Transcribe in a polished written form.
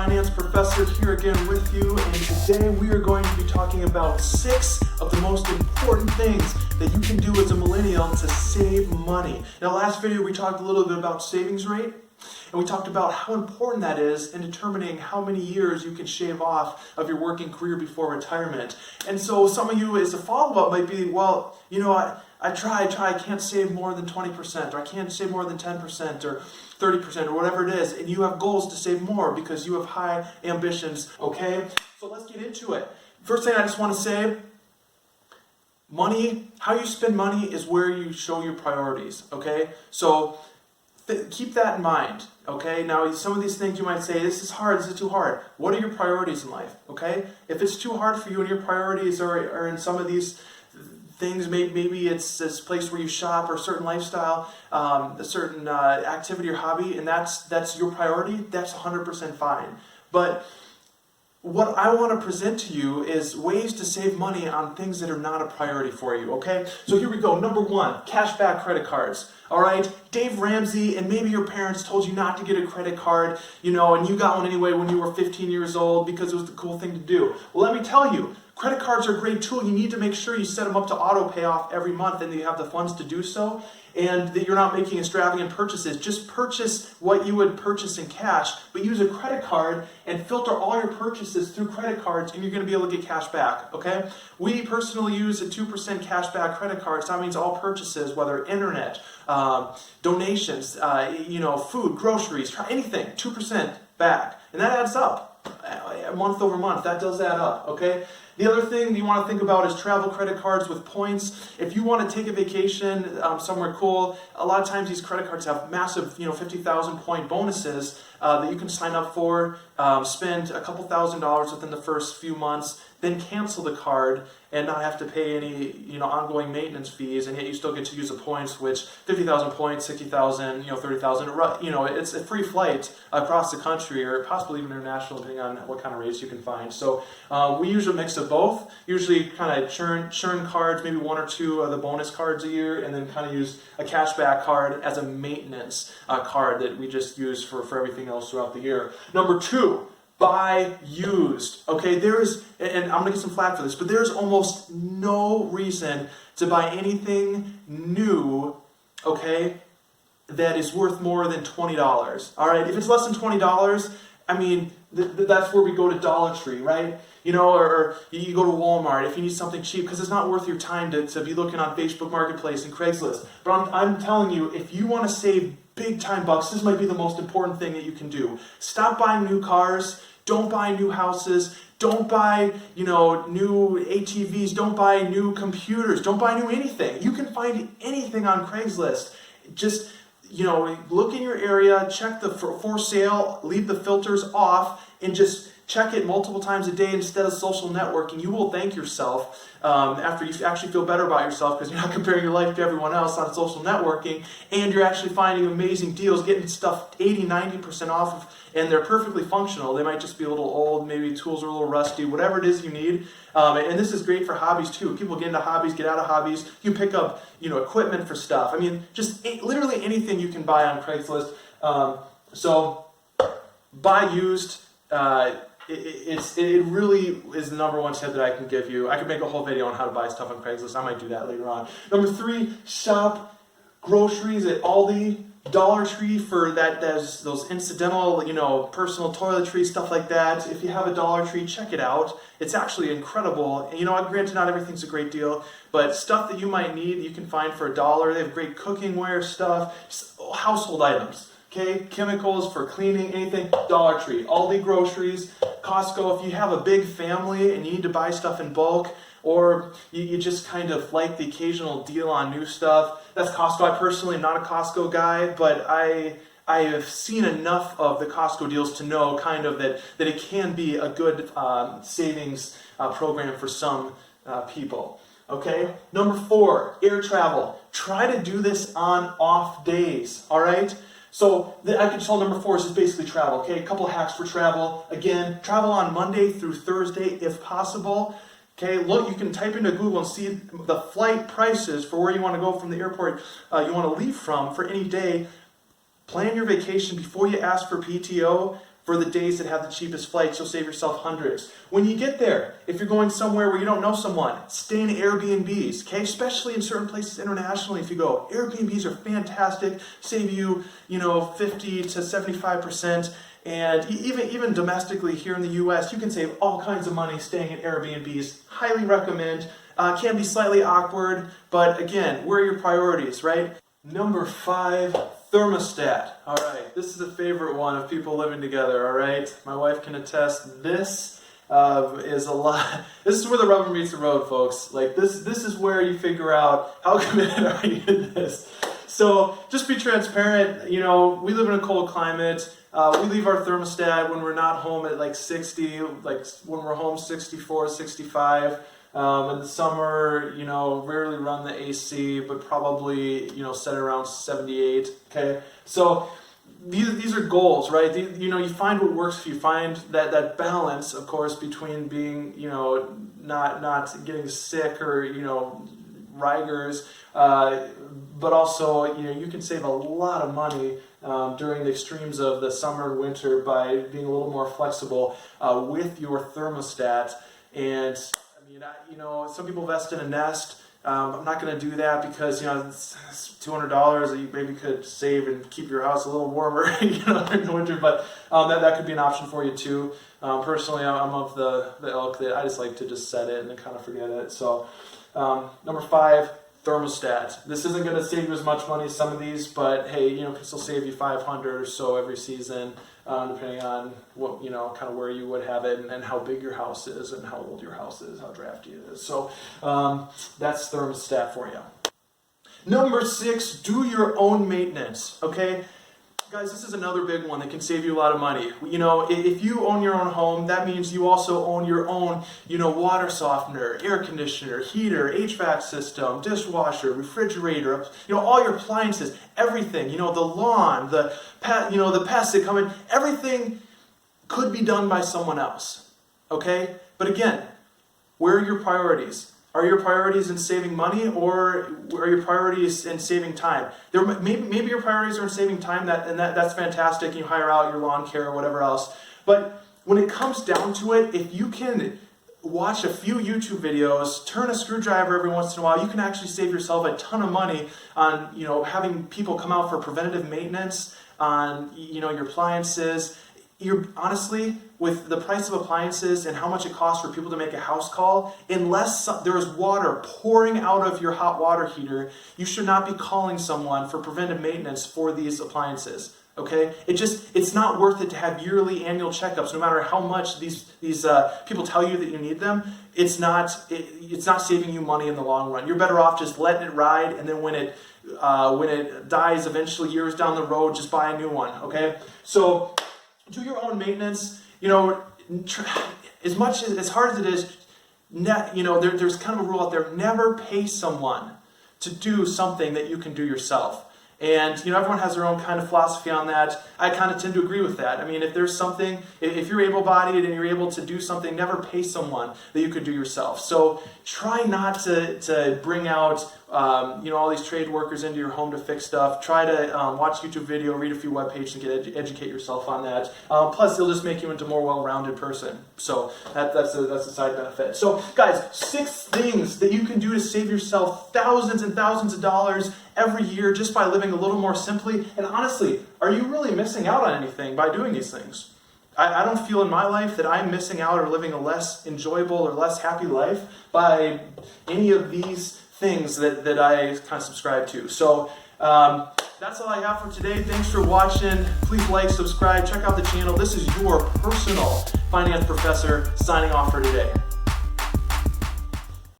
Finance Professor here again with you, and today we are going to be talking about 6 of the most important things that you can do as a millennial to save money. Now, last video we talked a little bit about savings rate, and we talked about how important that is in determining how many years you can shave off of your working career before retirement. And so some of you, as a follow-up, might be, well, you know, I try, I can't save more than 20%, or I can't save more than 10%, or 30%, or whatever it is, and you have goals to save more because you have high ambitions, okay? So let's get into it. First thing I just want to say, money, how you spend money is where you show your priorities, okay? So keep that in mind, okay? Now, some of these things you might say, this is hard, this is too hard. What are your priorities in life, okay? If it's too hard for you and your priorities are in some of these things, maybe it's this place where you shop or a certain lifestyle, a certain activity or hobby, and that's your priority, that's 100% fine. But what I want to present to you is ways to save money on things that are not a priority for you, okay? So here we go. Number 1, cashback credit cards. All right, Dave Ramsey and maybe your parents told you not to get a credit card, you know, and you got one anyway when you were 15 years old because it was the cool thing to do. Well, let me tell you, credit cards are a great tool. You need to make sure you set them up to auto pay off every month and that you have the funds to do so, and that you're not making extravagant purchases. Just purchase what you would purchase in cash, but use a credit card and filter all your purchases through credit cards, and you're going to be able to get cash back, okay? We personally use a 2% cash back credit card, so that means all purchases, whether internet, donations, food, groceries, anything, 2% back. And that adds up. Month over month, that does add up, okay? The other thing you want to think about is travel credit cards with points. If you want to take a vacation somewhere cool, a lot of times these credit cards have massive, 50,000 point bonuses that you can sign up for, spend a couple $1,000s within the first few months, then cancel the card and not have to pay any, ongoing maintenance fees, and yet you still get to use the points, which 50,000 points, 60,000, 30,000, it's a free flight across the country or possibly even international, depending on what kind of rates you can find. So we use a mix of both, usually kind of churn cards, maybe 1 or 2 of the bonus cards a year, and then kind of use a cashback card as a maintenance card that we just use for everything else throughout the year. Number 2, buy used. Okay, and I'm gonna get some flack for this, but there's almost no reason to buy anything new, okay, that is worth more than $20. All right, if it's less than $20, I mean, that's where we go to Dollar Tree, right? Or you go to Walmart if you need something cheap, because it's not worth your time to be looking on Facebook Marketplace and Craigslist. But I'm telling you, if you want to save big time bucks, this might be the most important thing that you can do. Stop buying new cars. Don't buy new houses. Don't buy, new ATVs. Don't buy new computers. Don't buy new anything. You can find anything on Craigslist. Just, look in your area, check the for sale, leave the filters off, and just check it multiple times a day instead of social networking. You will thank yourself after you actually feel better about yourself, because you're not comparing your life to everyone else on social networking, and you're actually finding amazing deals, getting stuff 80-90% off of, and they're perfectly functional. They might just be a little old, maybe tools are a little rusty, whatever it is you need. And this is great for hobbies too. People get into hobbies, get out of hobbies. You pick up, equipment for stuff. I mean, just literally anything you can buy on Craigslist. So buy used. It really is the number 1 tip that I can give you. I could make a whole video on how to buy stuff on Craigslist. I might do that later on. Number 3, shop groceries at Aldi, Dollar Tree for those incidental, personal toiletries, stuff like that. If you have a Dollar Tree, check it out. It's actually incredible. And, granted, not everything's a great deal, but stuff that you might need, you can find for $1. They have great cookware stuff, household items. Okay, chemicals for cleaning, anything, Dollar Tree, Aldi groceries, Costco. If you have a big family and you need to buy stuff in bulk, or you just kind of like the occasional deal on new stuff, that's Costco. I personally am not a Costco guy, but I have seen enough of the Costco deals to know kind of that it can be a good savings program for some people. Okay, number 4, air travel. Try to do this on off days, all right? So I can tell number 4 is just basically travel, okay? A couple hacks for travel. Again, travel on Monday through Thursday if possible. Okay, look, you can type into Google and see the flight prices for where you want to go from the airport you want to leave from for any day. Plan your vacation before you ask for PTO. for the days that have the cheapest flights. You'll save yourself hundreds. When you get there, if you're going somewhere where you don't know someone, stay in Airbnbs, okay? Especially in certain places internationally if you go. Airbnbs are fantastic, save you, 50 to 75%. And even domestically here in the US, you can save all kinds of money staying at Airbnbs. Highly recommend. Can be slightly awkward, but again, where are your priorities, right? Number 5, thermostat. All right, this is a favorite one of people living together, all right? My wife can attest. This is a lot. This is where the rubber meets the road, folks. Like this is where you figure out how committed are you to this. So just be transparent. We live in a cold climate. We leave our thermostat when we're not home at like 60, like when we're home 64, 65. In the summer, rarely run the AC, but probably, set it around 78, okay? So these are goals, right? You find what works for you. Find that balance, of course, between being, not getting sick or, rigors, but also, you can save a lot of money during the extremes of the summer and winter by being a little more flexible with your thermostat. And some people invest in a Nest. I'm not going to do that because it's $200 that you maybe could save and keep your house a little warmer, during the winter. But that could be an option for you too. Personally, I'm of the ilk that I just like to just set it and then kind of forget it. So number 5, thermostat. This isn't going to save you as much money as some of these, but hey, can still save you $500 or so every season, depending on what, kind of where you would have it and how big your house is and how old your house is, how drafty it is. So that's thermostat for you. Number 6, do your own maintenance, okay? Guys, this is another big one that can save you a lot of money. If you own your own home, that means you also own your own, water softener, air conditioner, heater, HVAC system, dishwasher, refrigerator, all your appliances, everything, the lawn, the pests that come in, everything could be done by someone else, okay? But again, where are your priorities? Are your priorities in saving money, or are your priorities in saving time? Maybe your priorities are in saving time, that's fantastic. You hire out your lawn care or whatever else. But when it comes down to it, if you can watch a few YouTube videos, turn a screwdriver every once in a while, you can actually save yourself a ton of money on having people come out for preventative maintenance on your appliances. Honestly, with the price of appliances and how much it costs for people to make a house call, unless there is water pouring out of your hot water heater, you should not be calling someone for preventive maintenance for these appliances. Okay, it's not worth it to have yearly annual checkups, no matter how much these people tell you that you need them. It's not saving you money in the long run. You're better off just letting it ride, and then when it dies eventually years down the road, just buy a new one. Okay, so do your own maintenance. As hard as it is, there's kind of a rule out there: never pay someone to do something that you can do yourself. And everyone has their own kind of philosophy on that. I kind of tend to agree with that. I mean, if there's something, if you're able-bodied and you're able to do something, never pay someone that you could do yourself. So try not to bring out all these trade workers into your home to fix stuff. Try to watch YouTube video, read a few web pages, and educate yourself on that. Plus, it'll just make you into a more well-rounded person. So that's a side benefit. So guys, 6 things that you can do to save yourself thousands and thousands of dollars every year just by living a little more simply. And honestly, are you really missing out on anything by doing these things? I don't feel in my life that I'm missing out or living a less enjoyable or less happy life by any of these things that I kind of subscribe to. So that's all I have for today. Thanks for watching. Please like, subscribe, check out the channel. This is your personal finance professor signing off for today.